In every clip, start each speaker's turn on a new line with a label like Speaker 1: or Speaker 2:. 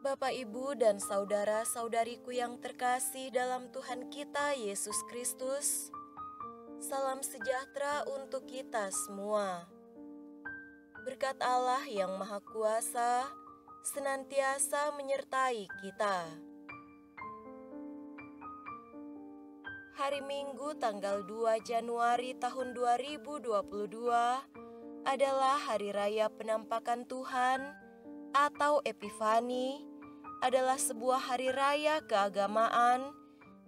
Speaker 1: Bapak, Ibu, dan saudara-saudariku yang terkasih dalam Tuhan kita Yesus Kristus, salam sejahtera untuk kita semua. Berkat Allah yang Maha Kuasa senantiasa menyertai kita. Hari Minggu tanggal 2 Januari tahun 2022 adalah Hari Raya Penampakan Tuhan atau Epifani, adalah sebuah hari raya keagamaan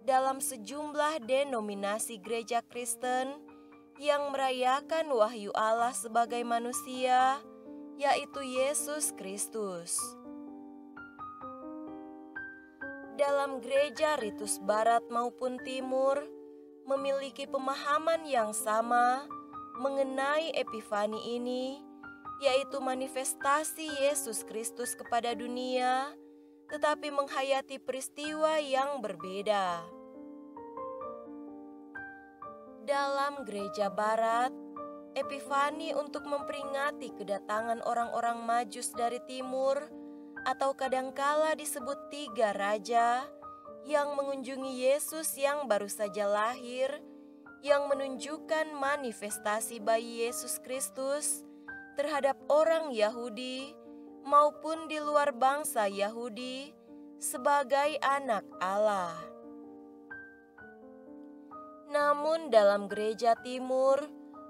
Speaker 1: dalam sejumlah denominasi gereja Kristen yang merayakan wahyu Allah sebagai manusia, yaitu Yesus Kristus. Dalam gereja ritus barat maupun timur memiliki pemahaman yang sama mengenai Epifani ini, yaitu manifestasi Yesus Kristus kepada dunia, tetapi menghayati peristiwa yang berbeda. Dalam gereja barat, Epifani untuk memperingati kedatangan orang-orang Majus dari timur, atau kadangkala disebut tiga raja, yang mengunjungi Yesus yang baru saja lahir, yang menunjukkan manifestasi bayi Yesus Kristus terhadap orang Yahudi maupun di luar bangsa Yahudi sebagai anak Allah. Namun dalam gereja timur,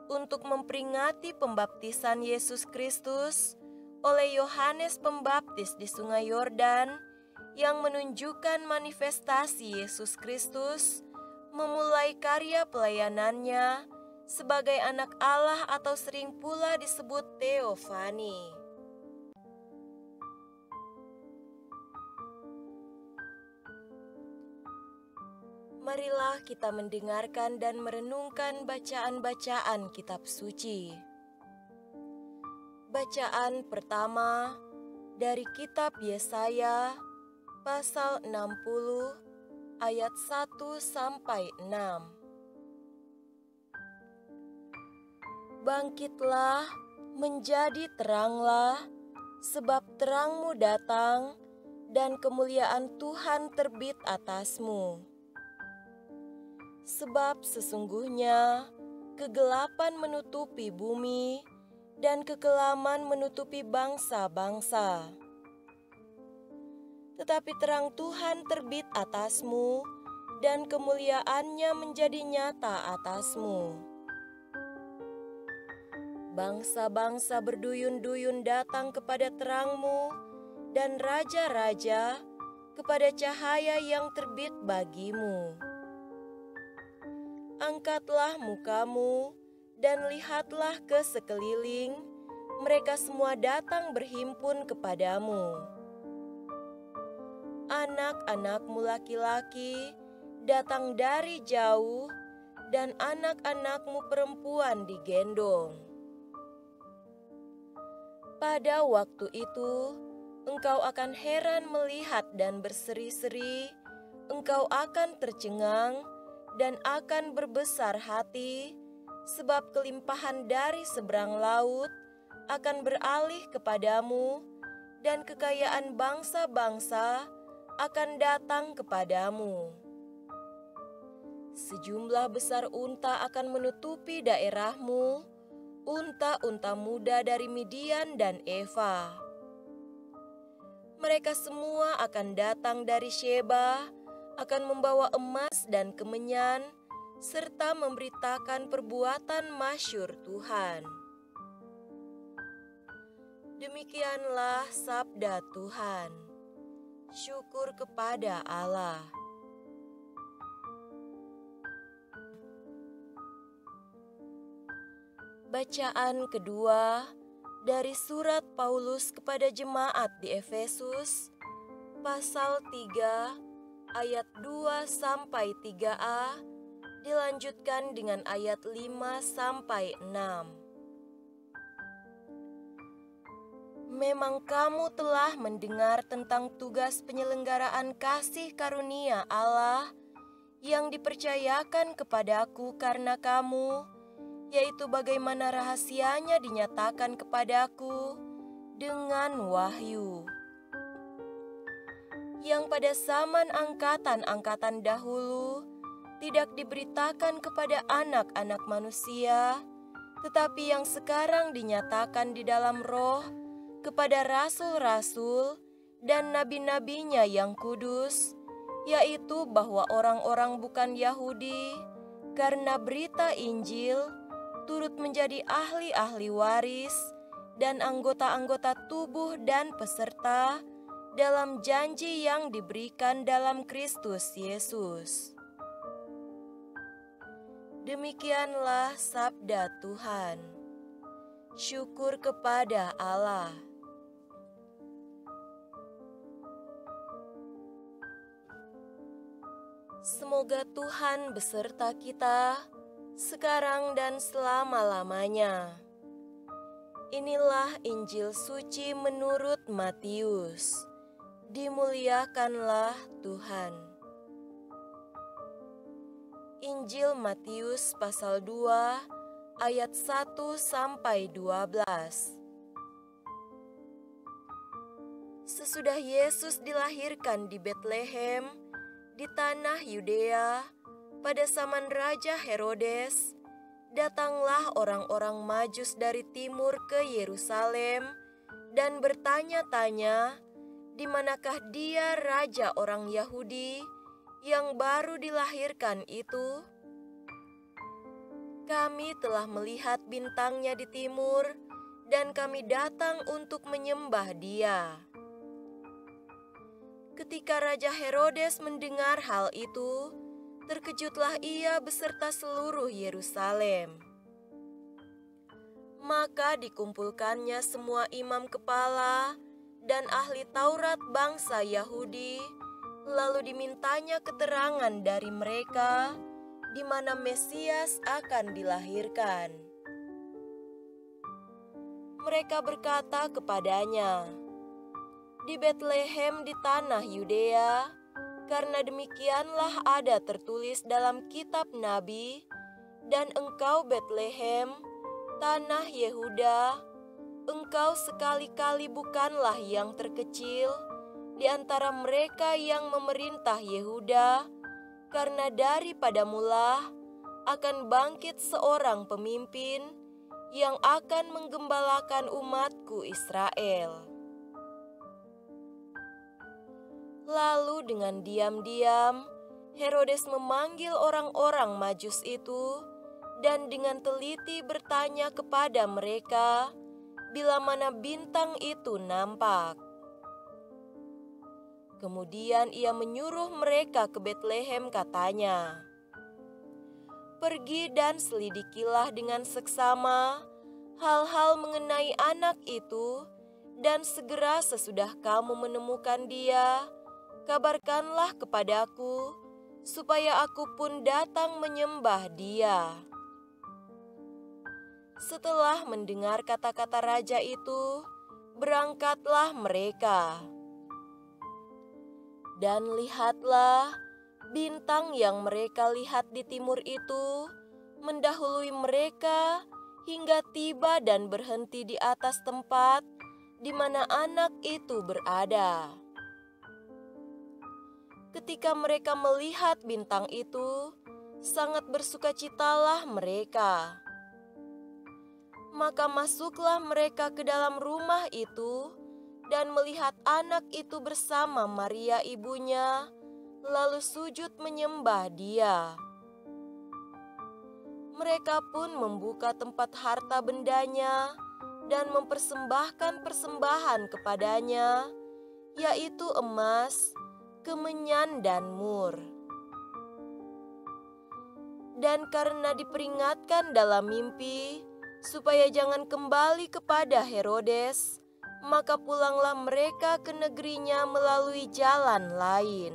Speaker 1: untuk memperingati pembaptisan Yesus Kristus oleh Yohanes Pembaptis di Sungai Yordan, yang menunjukkan manifestasi Yesus Kristus memulai karya pelayanannya sebagai anak Allah atau sering pula disebut Teofani. Marilah kita mendengarkan dan merenungkan bacaan-bacaan kitab suci. Bacaan pertama dari kitab Yesaya pasal 60 ayat 1 sampai 6. Bangkitlah, menjadi teranglah, sebab terangmu datang, dan kemuliaan Tuhan terbit atasmu. Sebab sesungguhnya kegelapan menutupi bumi, dan kekelaman menutupi bangsa-bangsa. Tetapi terang Tuhan terbit atasmu, dan kemuliaannya menjadi nyata atasmu. Bangsa-bangsa berduyun-duyun datang kepada terangmu, dan raja-raja kepada cahaya yang terbit bagimu. Angkatlah mukamu, dan lihatlah ke sekeliling, mereka semua datang berhimpun kepadamu. Anak-anakmu laki-laki datang dari jauh, dan anak-anakmu perempuan digendong. Pada waktu itu, engkau akan heran melihat dan berseri-seri, engkau akan tercengang dan akan berbesar hati, sebab kelimpahan dari seberang laut akan beralih kepadamu, dan kekayaan bangsa-bangsa akan datang kepadamu. Sejumlah besar unta akan menutupi daerahmu, unta-unta muda dari Midian dan Eva. Mereka semua akan datang dari Sheba, akan membawa emas dan kemenyan, serta memberitakan perbuatan masyhur Tuhan. Demikianlah sabda Tuhan. Syukur kepada Allah. Bacaan kedua dari surat Paulus kepada jemaat di Efesus, pasal 3 ayat 2 sampai 3a, dilanjutkan dengan ayat 5 sampai 6. Memang kamu telah mendengar tentang tugas penyelenggaraan kasih karunia Allah yang dipercayakan kepadaku karena kamu, yaitu bagaimana rahasianya dinyatakan kepadaku dengan wahyu. yang pada zaman angkatan-angkatan dahulu tidak diberitakan kepada anak-anak manusia, tetapi yang sekarang dinyatakan di dalam Roh kepada rasul-rasul dan nabi-nabinya yang kudus, yaitu bahwa orang-orang bukan Yahudi, karena berita Injil, turut menjadi ahli-ahli waris dan anggota-anggota tubuh dan peserta dalam janji yang diberikan dalam Kristus Yesus. Demikianlah sabda Tuhan. Syukur kepada Allah. Semoga Tuhan beserta kita sekarang dan selama-lamanya. Inilah Injil suci menurut Matius. Dimuliakanlah Tuhan. Injil Matius pasal 2 ayat 1 sampai 12. Sesudah Yesus dilahirkan di Betlehem di tanah Yudea pada zaman Raja Herodes, datanglah orang-orang Majus dari timur ke Yerusalem dan bertanya-tanya, di manakah dia raja orang Yahudi yang baru dilahirkan itu? Kami telah melihat bintangnya di timur, dan kami datang untuk menyembah dia. Ketika Raja Herodes mendengar hal itu, terkejutlah ia beserta seluruh Yerusalem. Maka dikumpulkannya semua imam kepala dan ahli Taurat bangsa Yahudi, lalu dimintanya keterangan dari mereka di mana Mesias akan dilahirkan. Mereka berkata kepadanya, "Di Betlehem di tanah Yudea, karena demikianlah ada tertulis dalam kitab Nabi, dan engkau Betlehem, tanah Yehuda, engkau sekali-kali bukanlah yang terkecil di antara mereka yang memerintah Yehuda, karena daripada mula akan bangkit seorang pemimpin yang akan menggembalakan umatku Israel." Lalu dengan diam-diam Herodes memanggil orang-orang Majus itu dan dengan teliti bertanya kepada mereka bila mana bintang itu nampak. Kemudian ia menyuruh mereka ke Betlehem, katanya, "Pergi dan selidikilah dengan seksama hal-hal mengenai anak itu, dan segera sesudah kamu menemukan dia, kabarkanlah kepadaku, supaya aku pun datang menyembah dia." Setelah mendengar kata-kata raja itu, berangkatlah mereka. Dan lihatlah, bintang yang mereka lihat di timur itu mendahului mereka hingga tiba dan berhenti di atas tempat di mana anak itu berada. Ketika mereka melihat bintang itu, sangat bersukacitalah mereka. Maka masuklah mereka ke dalam rumah itu dan melihat anak itu bersama Maria ibunya, lalu sujud menyembah dia. Mereka pun membuka tempat harta bendanya dan mempersembahkan persembahan kepadanya, yaitu emas, kemenyan, dan mur. Dan karena diperingatkan dalam mimpi supaya jangan kembali kepada Herodes, maka pulanglah mereka ke negerinya melalui jalan lain.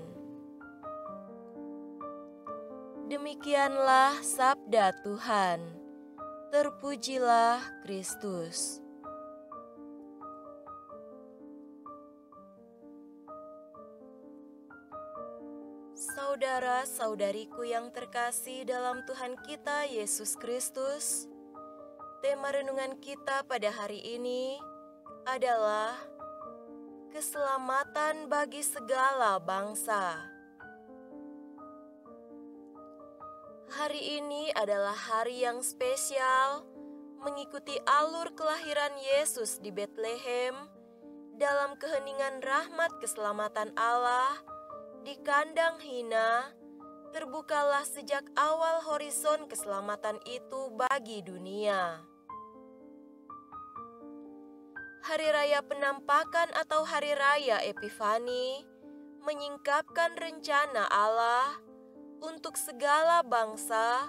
Speaker 1: Demikianlah sabda Tuhan. Terpujilah Kristus. Saudara-saudariku yang terkasih dalam Tuhan kita Yesus Kristus, tema renungan kita pada hari ini adalah keselamatan bagi segala bangsa. Hari ini adalah hari yang spesial, mengikuti alur kelahiran Yesus di Betlehem dalam keheningan rahmat keselamatan Allah di kandang hina. Terbukalah sejak awal horizon keselamatan itu bagi dunia. Hari Raya Penampakan atau Hari Raya Epifani menyingkapkan rencana Allah untuk segala bangsa,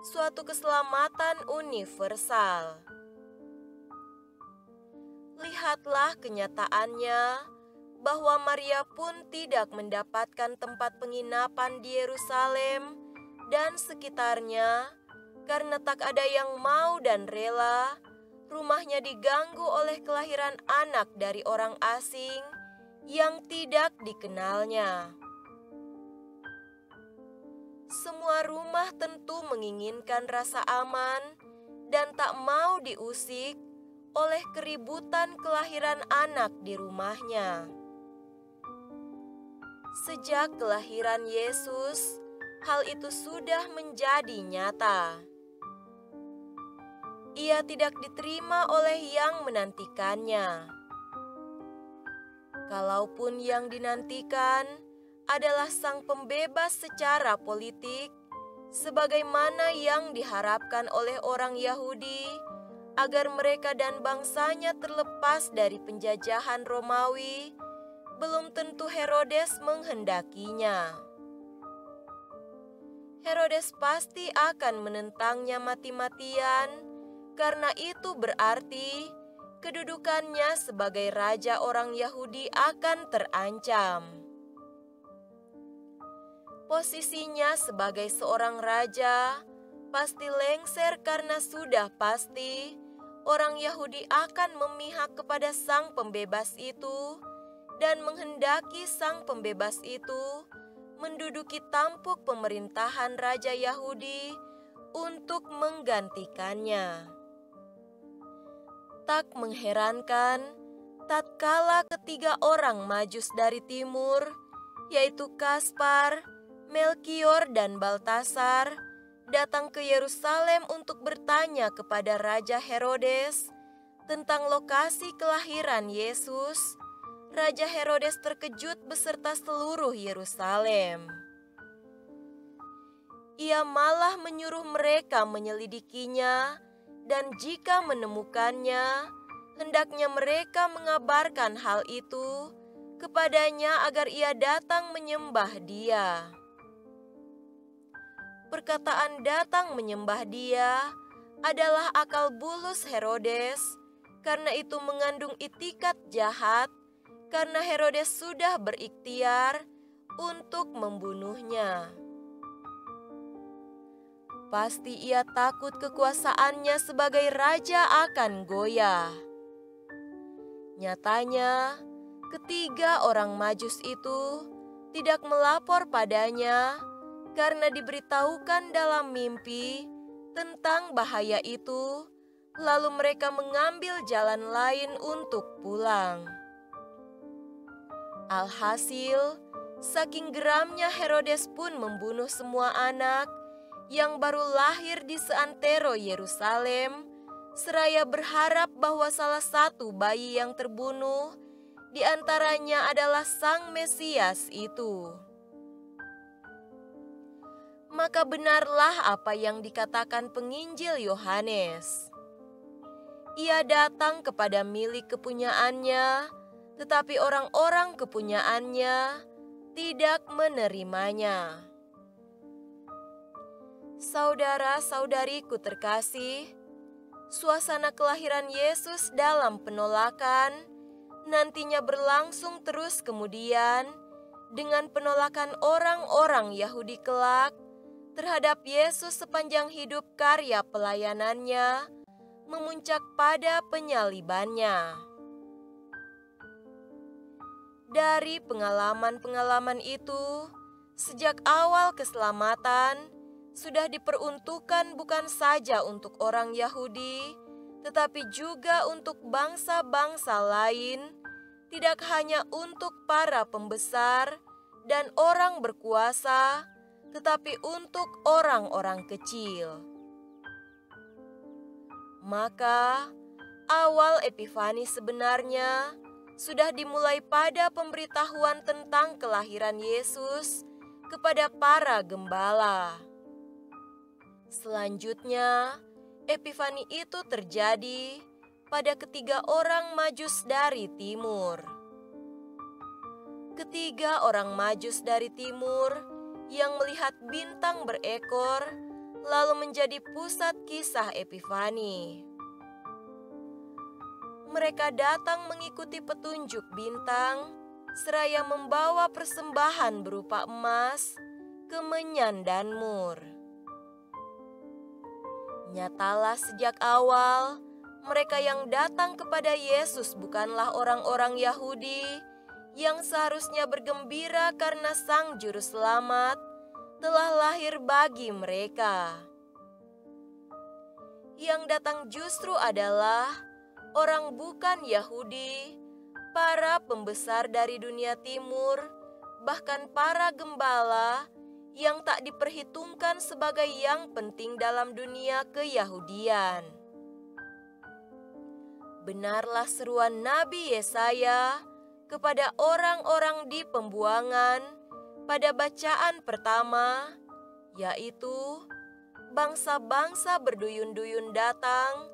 Speaker 1: suatu keselamatan universal. Lihatlah kenyataannya bahwa Maria pun tidak mendapatkan tempat penginapan di Yerusalem dan sekitarnya karena tak ada yang mau dan rela rumahnya diganggu oleh kelahiran anak dari orang asing yang tidak dikenalnya. Semua rumah tentu menginginkan rasa aman dan tak mau diusik oleh keributan kelahiran anak di rumahnya. Sejak kelahiran Yesus, hal itu sudah menjadi nyata. Ia tidak diterima oleh yang menantikannya. Kalaupun yang dinantikan adalah sang pembebas secara politik, sebagaimana yang diharapkan oleh orang Yahudi, agar mereka dan bangsanya terlepas dari penjajahan Romawi, belum tentu Herodes menghendakinya. Herodes pasti akan menentangnya mati-matian, karena itu berarti kedudukannya sebagai raja orang Yahudi akan terancam. Posisinya sebagai seorang raja pasti lengser karena sudah pasti orang Yahudi akan memihak kepada sang pembebas itu dan menghendaki sang pembebas itu menduduki tampuk pemerintahan Raja Yahudi untuk menggantikannya. Tak mengherankan, tatkala ketiga orang Majus dari timur, yaitu Kaspar, Melkior, dan Baltasar, datang ke Yerusalem untuk bertanya kepada Raja Herodes tentang lokasi kelahiran Yesus, Raja Herodes terkejut beserta seluruh Yerusalem. Ia malah menyuruh mereka menyelidikinya, dan jika menemukannya, hendaknya mereka mengabarkan hal itu kepadanya agar ia datang menyembah dia. Perkataan datang menyembah dia adalah akal bulus Herodes, karena itu mengandung itikat jahat, karena Herodes sudah berikhtiar untuk membunuhnya. Pasti ia takut kekuasaannya sebagai raja akan goyah. Nyatanya, ketiga orang Majus itu tidak melapor padanya karena diberitahukan dalam mimpi tentang bahaya itu, lalu mereka mengambil jalan lain untuk pulang. Alhasil, saking geramnya Herodes pun membunuh semua anak yang baru lahir di seantero Yerusalem, seraya berharap bahwa salah satu bayi yang terbunuh di antaranya adalah Sang Mesias itu. Maka benarlah apa yang dikatakan penginjil Yohanes. Ia datang kepada milik kepunyaannya, tetapi orang-orang kepunyaannya tidak menerimanya. Saudara-saudariku terkasih, suasana kelahiran Yesus dalam penolakan nantinya berlangsung terus kemudian dengan penolakan orang-orang Yahudi kelak terhadap Yesus sepanjang hidup karya pelayanannya memuncak pada penyalibannya. Dari pengalaman-pengalaman itu, sejak awal keselamatan sudah diperuntukkan bukan saja untuk orang Yahudi, tetapi juga untuk bangsa-bangsa lain, tidak hanya untuk para pembesar dan orang berkuasa, tetapi untuk orang-orang kecil. Maka, awal Epifani sebenarnya sudah dimulai pada pemberitahuan tentang kelahiran Yesus kepada para gembala. Selanjutnya, Epifani itu terjadi pada ketiga orang Majus dari timur. Ketiga orang Majus dari timur yang melihat bintang berekor lalu menjadi pusat kisah Epifani. Mereka datang mengikuti petunjuk bintang seraya membawa persembahan berupa emas, kemenyan, dan mur. Nyatalah sejak awal, mereka yang datang kepada Yesus bukanlah orang-orang Yahudi yang seharusnya bergembira karena Sang Juru Selamat telah lahir bagi mereka. Yang datang justru adalah orang bukan Yahudi, para pembesar dari dunia timur, bahkan para gembala yang tak diperhitungkan sebagai yang penting dalam dunia keyahudian. Benarlah seruan Nabi Yesaya kepada orang-orang di pembuangan pada bacaan pertama, yaitu bangsa-bangsa berduyun-duyun datang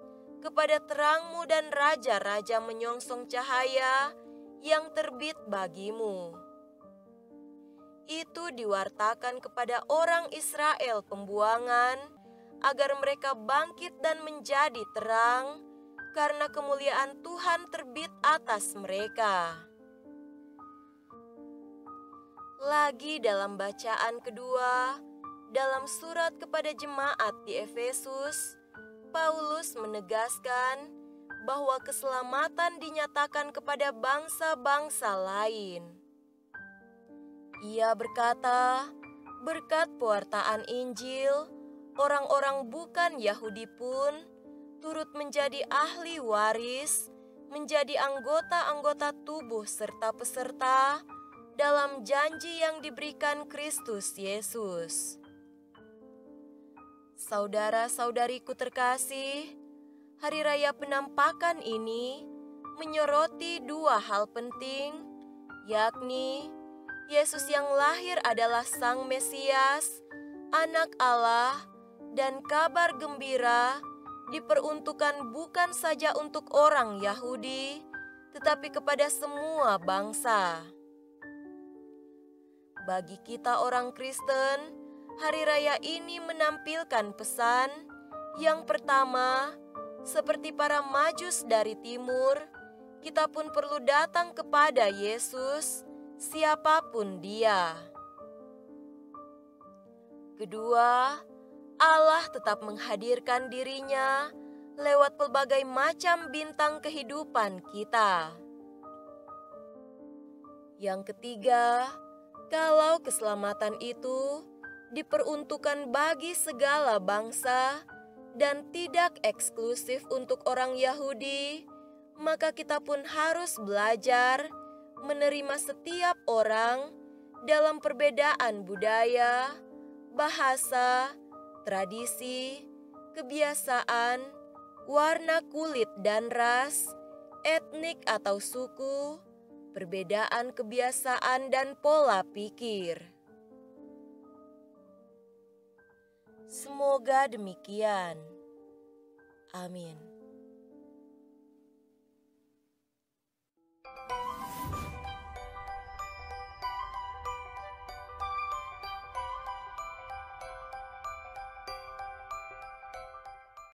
Speaker 1: kepada terangmu dan raja-raja menyongsong cahaya yang terbit bagimu. Itu diwartakan kepada orang Israel pembuangan agar mereka bangkit dan menjadi terang karena kemuliaan Tuhan terbit atas mereka. Lagi dalam bacaan kedua, dalam surat kepada jemaat di Efesus, Paulus menegaskan bahwa keselamatan dinyatakan kepada bangsa-bangsa lain. Ia berkata, berkat pewartaan Injil, orang-orang bukan Yahudi pun turut menjadi ahli waris, menjadi anggota-anggota tubuh serta peserta dalam janji yang diberikan Kristus Yesus. Saudara-saudariku terkasih, Hari Raya Penampakan ini menyoroti dua hal penting, yakni Yesus yang lahir adalah Sang Mesias, Anak Allah, dan kabar gembira diperuntukkan bukan saja untuk orang Yahudi, tetapi kepada semua bangsa. Bagi kita orang Kristen, Hari Raya ini menampilkan pesan yang pertama, seperti para Majus dari timur, kita pun perlu datang kepada Yesus, siapapun Dia. Kedua, Allah tetap menghadirkan dirinya lewat pelbagai macam bintang kehidupan kita. Yang ketiga, kalau keselamatan itu diperuntukkan bagi segala bangsa dan tidak eksklusif untuk orang Yahudi, maka kita pun harus belajar menerima setiap orang dalam perbedaan budaya, bahasa, tradisi, kebiasaan, warna kulit dan ras, etnik atau suku, perbedaan kebiasaan dan pola pikir. Semoga demikian. Amin.